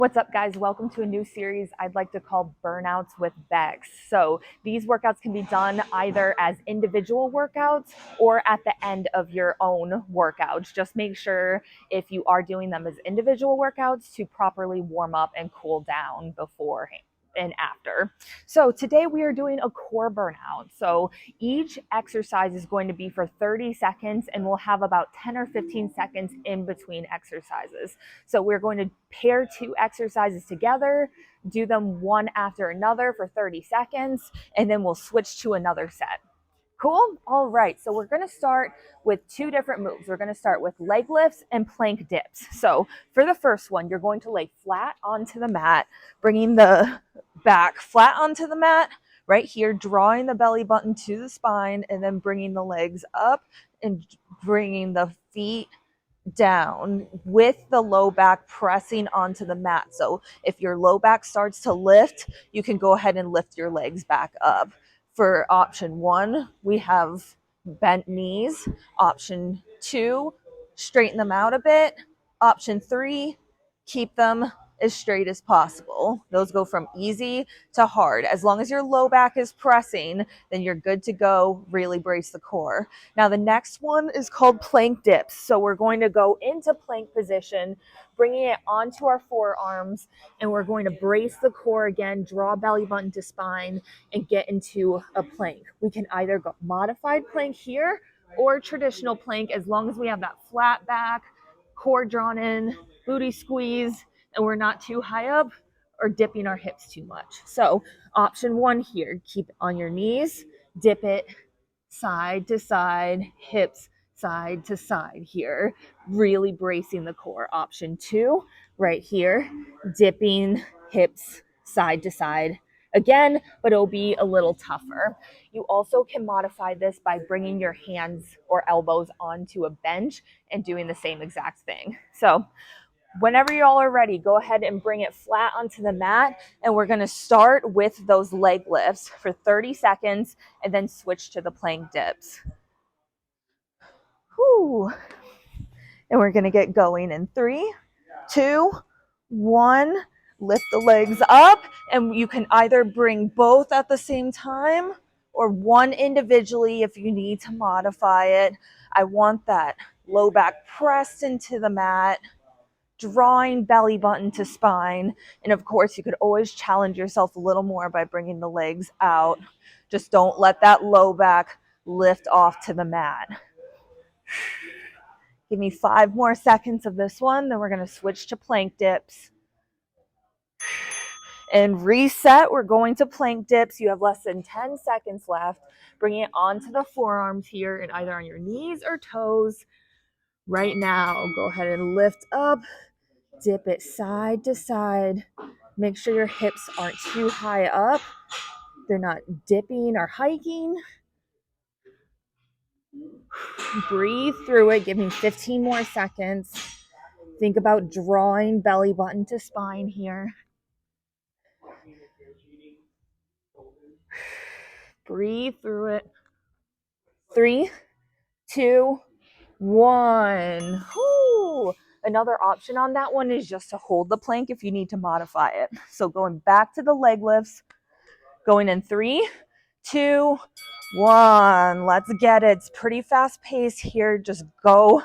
What's up, guys? Welcome to a new series I'd like to call Burnouts with Bex. So these workouts can be done either as individual workouts or at the end of your own workouts. Just make sure if you are doing them as individual workouts to properly warm up and cool down beforehand and after. So today we are doing a core burnout. So each exercise is going to be for 30 seconds and we'll have about 10 or 15 seconds in between exercises. So we're going to pair two exercises together, do them one after another for 30 seconds, and then we'll switch to another set. Cool? All right, so we're gonna start with two different moves. We're gonna start with leg lifts and plank dips. So for the first one, you're going to lay flat onto the mat, bringing the back flat onto the mat, right here, drawing the belly button to the spine, and then bringing the legs up and bringing the feet down with the low back pressing onto the mat. So if your low back starts to lift, you can go ahead and lift your legs back up. For option one, we have bent knees. Option two, straighten them out a bit. Option three, keep them as straight as possible. Those go from easy to hard. As long as your low back is pressing, then you're good to go. Really brace the core. Now the next one is called plank dips. So we're going to go into plank position, bringing it onto our forearms, and we're going to brace the core again, draw belly button to spine, and get into a plank. We can either go modified plank here or traditional plank as long as we have that flat back, core drawn in, booty squeeze, and we're not too high up or dipping our hips too much. So option one here, keep it on your knees, dip it side to side, hips side to side here, really bracing the core. Option two, right here, dipping hips side to side again, but it'll be a little tougher. You also can modify this by bringing your hands or elbows onto a bench and doing the same exact thing. So whenever y'all are ready, go ahead and bring it flat onto the mat. And we're going to start with those leg lifts for 30 seconds and then switch to the plank dips. Whew. And we're going to get going in 3, 2, 1. Lift the legs up, and you can either bring both at the same time or one individually if you need to modify it. I want that low back pressed into the mat, drawing belly button to spine. And of course, you could always challenge yourself a little more by bringing the legs out. Just don't let that low back lift off to the mat. Give me 5 more seconds of this one, then we're going to switch to plank dips. And reset, we're going to plank dips. You have less than 10 seconds left. Bring it onto the forearms here and either on your knees or toes. Right now, go ahead and lift up. Dip it side to side. Make sure your hips aren't too high up. They're not dipping or hiking. Breathe through it. Give me 15 more seconds. Think about drawing belly button to spine here. Breathe through it. 3, 2, 1. Whew. Another option on that one is just to hold the plank if you need to modify it. So going back to the leg lifts, going in 3, 2, 1. Let's get it. It's pretty fast pace here. Just go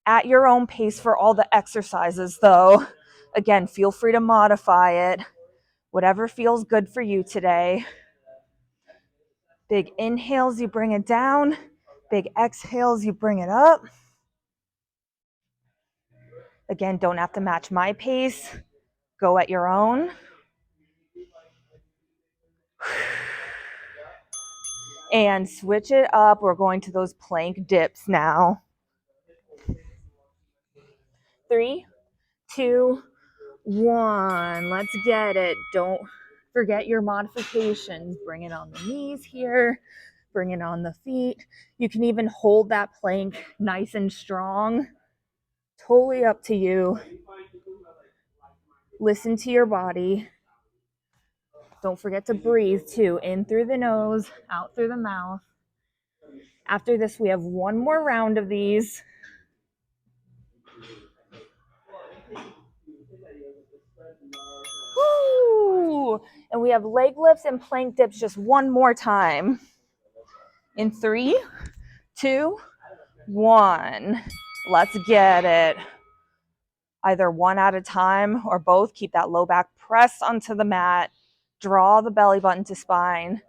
at your own pace for all the exercises though. Again, feel free to modify it. Whatever feels good for you today. Big inhales, you bring it down. Big exhales, you bring it up. Again, don't have to match my pace. Go at your own. And switch it up. We're going to those plank dips now. 3, 2, 1. Let's get it. Don't forget your modifications. Bring it on the knees here. Bring it on the feet. You can even hold that plank nice and strong. Totally up to you. Listen to your body. Don't forget to breathe too. In through the nose, out through the mouth. After this, we have one more round of these. Woo! And we have leg lifts and plank dips just one more time. In 3, 2, 1. Let's get it. Either one at a time or both. Keep that low back press onto the mat. Draw the belly button to spine.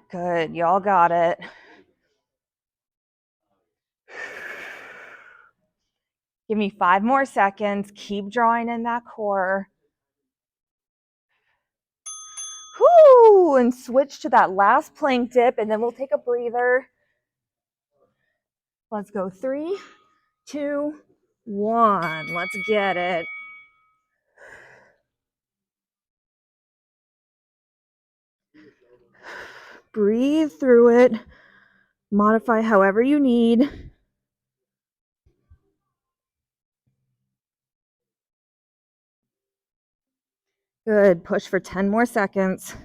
Good, y'all got it. Give me 5 more seconds. Keep drawing in that core. Whoo! And switch to that last plank dip, and then we'll take a breather. Let's go. 3, 2, 1. Let's get it. Breathe through it. Modify however you need. Good. Push for 10 more seconds.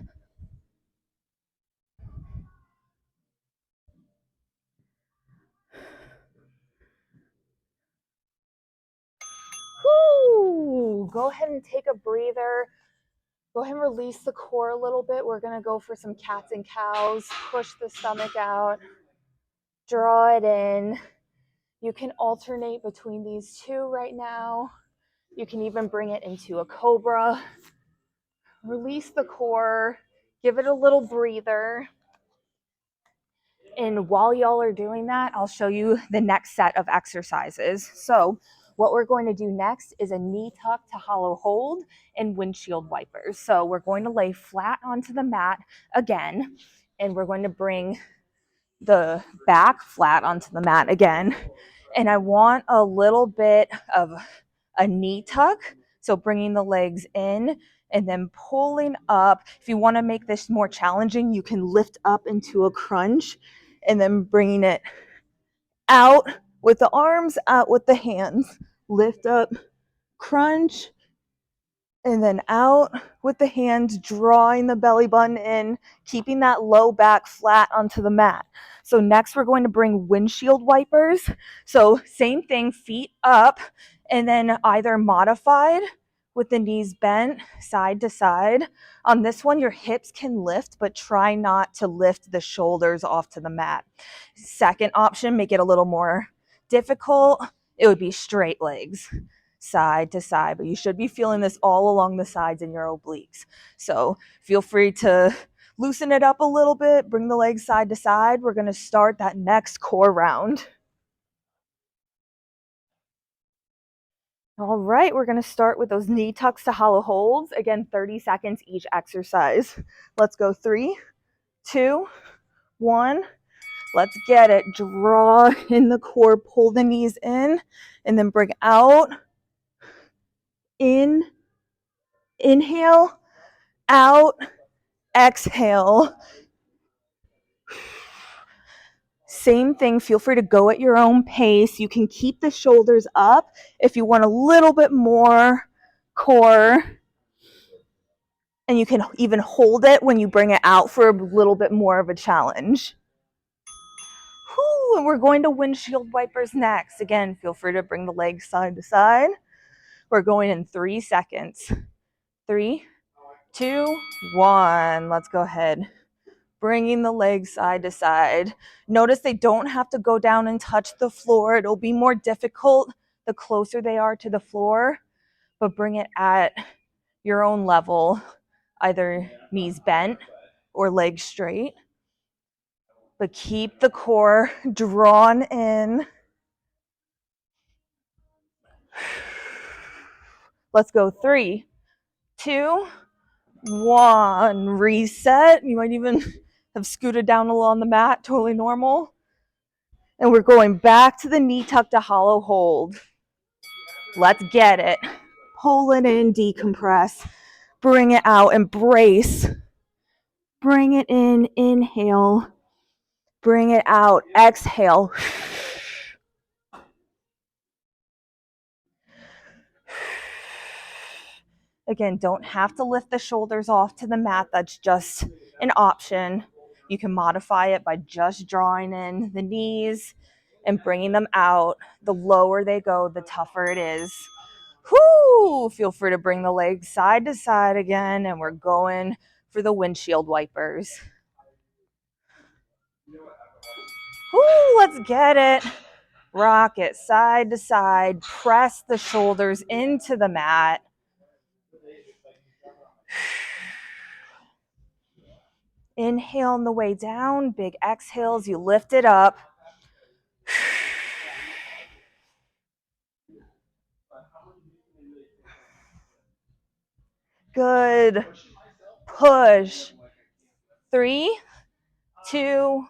Whoo! Go ahead and take a breather. Go ahead and release the core a little bit. We're going to go for some cats and cows. Push the stomach out. Draw it in. You can alternate between these two right now. You can even bring it into a cobra. Release the core. Give it a little breather. And while y'all are doing that, I'll show you the next set of exercises. So what we're going to do next is a knee tuck to hollow hold and windshield wipers. So we're going to lay flat onto the mat again, and we're going to bring the back flat onto the mat again. And I want a little bit of a knee tuck. So bringing the legs in and then pulling up. If you want to make this more challenging, you can lift up into a crunch and then bringing it out with the arms, out with the hands. Lift up, crunch, and then out with the hands, drawing the belly button in, keeping that low back flat onto the mat. So next we're going to bring windshield wipers. So same thing, feet up, and then either modified with the knees bent side to side. On this one, your hips can lift, but try not to lift the shoulders off to the mat. Second option, make it a little more difficult. It would be straight legs, side to side, but you should be feeling this all along the sides in your obliques. So feel free to loosen it up a little bit, bring the legs side to side. We're going to start that next core round. All right, we're going to start with those knee tucks to hollow holds. Again, 30 seconds each exercise. Let's go. 3, 2, 1. Let's get it. Draw in the core, pull the knees in, and then bring out. In, inhale, out, exhale. Same thing, feel free to go at your own pace. You can keep the shoulders up if you want a little bit more core. And you can even hold it when you bring it out for a little bit more of a challenge. Whew, and we're going to windshield wipers next. Again, feel free to bring the legs side to side. We're going in 3 seconds. 3, 2, 1. Let's go ahead. Bringing the legs side to side. Notice they don't have to go down and touch the floor. It'll be more difficult the closer they are to the floor, but bring it at your own level, either knees bent or legs straight. But keep the core drawn in. Let's go. 3, 2, 1. Reset. You might even have scooted down a little on the mat, totally normal. And we're going back to the knee tuck to hollow hold. Let's get it. Pull it in, decompress. Bring it out, embrace. Bring it in, inhale. Bring it out, exhale. Again, don't have to lift the shoulders off to the mat. That's just an option. You can modify it by just drawing in the knees and bringing them out. The lower they go, the tougher it is. Whoo! Feel free to bring the legs side to side again, and we're going for the windshield wipers. Whoo! Let's get it. Rock it side to side. Press the shoulders into the mat. Inhale on the way down. Big exhales. You lift it up. Good. Push. 3, 2,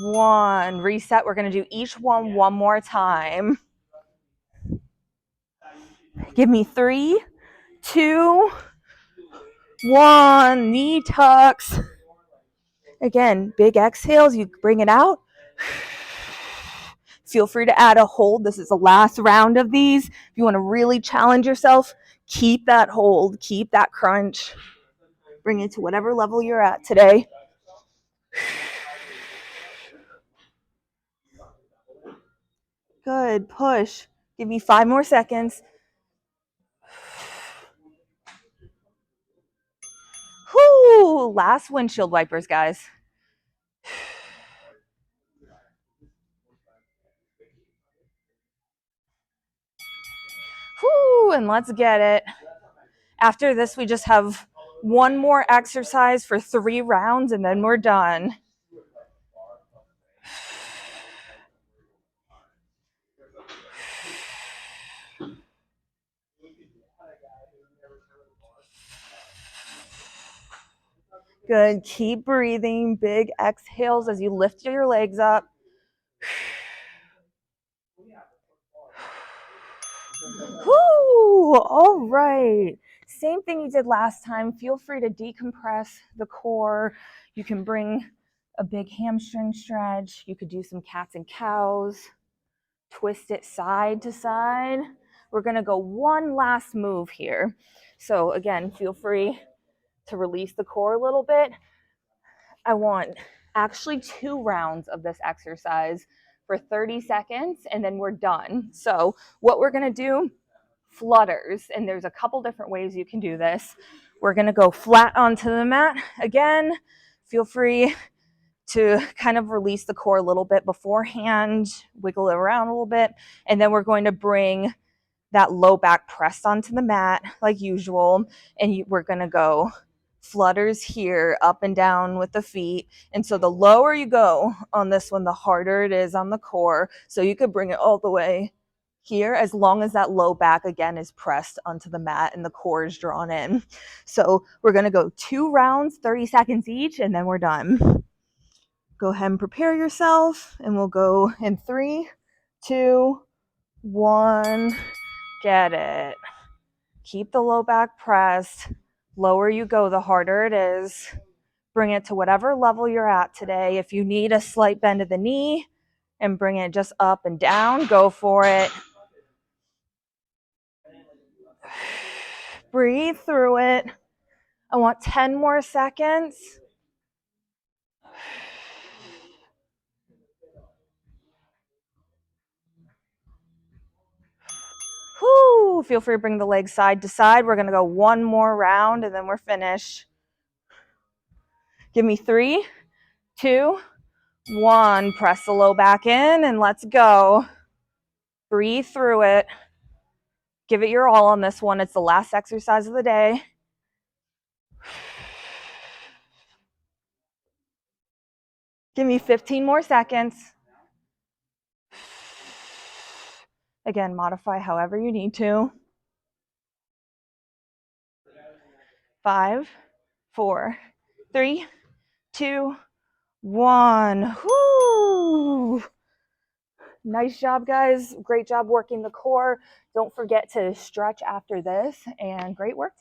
1. Reset. We're going to do each one more time. Give me 3, 2, 1. Knee tucks. Again, big exhales. You bring it out. Feel free to add a hold. This is the last round of these. If you want to really challenge yourself, keep that hold. Keep that crunch. Bring it to whatever level you're at today. Good. Push. Give me 5 more seconds. Whoo! Last windshield wipers, guys. Whoo! And let's get it. After this, we just have one more exercise for 3 rounds, and then we're done. Good. Keep breathing. Big exhales as you lift your legs up. Whoo! All right. Same thing you did last time. Feel free to decompress the core. You can bring a big hamstring stretch. You could do some cats and cows. Twist it side to side. We're going to go one last move here. So again, feel free to release the core a little bit. I want actually 2 rounds of this exercise for 30 seconds, and then we're done. So what we're going to do, flutters, and there's a couple different ways you can do this. We're going to go flat onto the mat. Again, feel free to kind of release the core a little bit beforehand, wiggle it around a little bit, and then we're going to bring that low back pressed onto the mat like usual, and we're going to go flutters here, up and down with the feet. And so the lower you go on this one, the harder it is on the core. So you could bring it all the way here as long as that low back again is pressed onto the mat and the core is drawn in. So we're going to go 2 rounds, 30 seconds each, and then we're done. Go ahead and prepare yourself, and we'll go in 3, 2, 1. Get it. Keep the low back pressed. Lower you go, the harder it is. Bring it to whatever level you're at today. If you need a slight bend of the knee and bring it just up and down, go for it. Breathe through it. I want 10 more seconds. Whoo! Feel free to bring the legs side to side. We're going to go one more round, and then we're finished. Give me 3, 2, 1. Press the low back in, and let's go. Breathe through it. Give it your all on this one. It's the last exercise of the day. Give me 15 more seconds. Again, modify however you need to. 5, 4, 3, 2, 1. Whoo! Nice job, guys. Great job working the core. Don't forget to stretch after this, and great work.